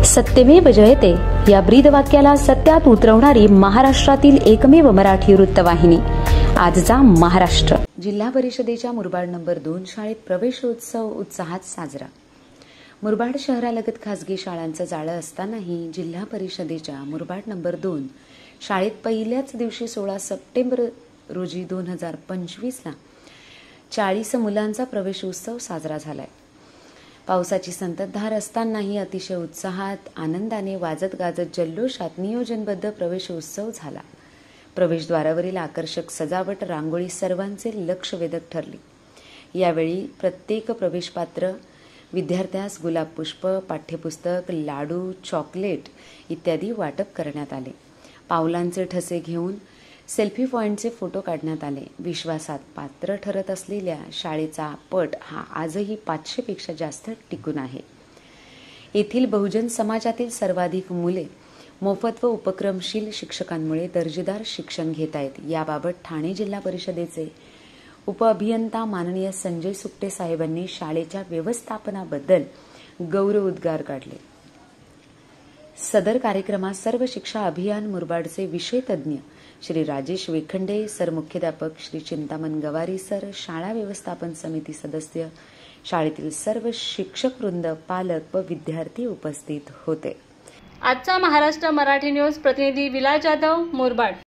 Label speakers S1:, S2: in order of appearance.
S1: सत्यमेव जयते या ब्रीदवाक्याला सत्यात उतरवणारी महाराष्ट्रातील एकमेव मराठी वृत्तवाहिनी आजचा महाराष्ट्र। जिल्हा परिषदेच्या मुरबाड नंबर 2 शाळेत प्रवेशोत्सव उत्साहात साजरा। मुरबाड शहरालगत खासगी शाळांचं जाळं असतानाही जिल्हा परिषदेच्या मुरबाड नंबर 2 शाळेत पहिल्याच दिवशी 16 सप्टेंबर रोजी 2025 ला 40 मुलांचा प्रवेशोत्सव साजरा झालाय। पावसाची संततधार असतानाही अतिशय उत्साहात आनंदाने वाजत गाजत जल्लोषात नियोजनबद्ध प्रवेशोत्सव झाला। प्रवेशद्वारावरील आकर्षक सजावट रांगोळी सर्वांचे लक्ष वेधक ठरली। यावेळी प्रत्येक प्रवेशपात्र विद्यार्थ्यास गुलाब पुष्प, पाठ्यपुस्तक, लाडू, चॉकलेट इत्यादी वाटप करण्यात आले। पावलांचे ठसे घेऊन सेल्फी पॉइंटचे फोटो काढण्यात आले। विश्वासात पात्र ठरत असलेल्या शाळेचा पट हा आजही 500 पेक्षा जास्त टिकून आहे। येथील बहुजन समाजातील सर्वाधिक मुले मोफत व उपक्रमशील शिक्षकांमुळे दर्जेदार शिक्षण घेत आहेत। याबाबत ठाणे जिल्हा परिषदेचे उपअभियंता माननीय संजय सुकटे साहेबांनी शाळेच्या व्यवस्थापनाबद्दल गौरवोद्गार काढले। सदर कार्यक्रमात सर्व शिक्षा अभियान मुरबाडचे विषय तज्ज्ञ श्री राजेश वेखंडे सर, मुख्याध्यापक श्री चिंतामण गवारी सर, शाळा व्यवस्थापन समिती सदस्य, शाळेतील सर्व शिक्षक वृंद, पालक व विद्यार्थी उपस्थित होते।
S2: आजचा महाराष्ट्र मराठी न्यूज प्रतिनिधी विलास जाधव, मुरबाड।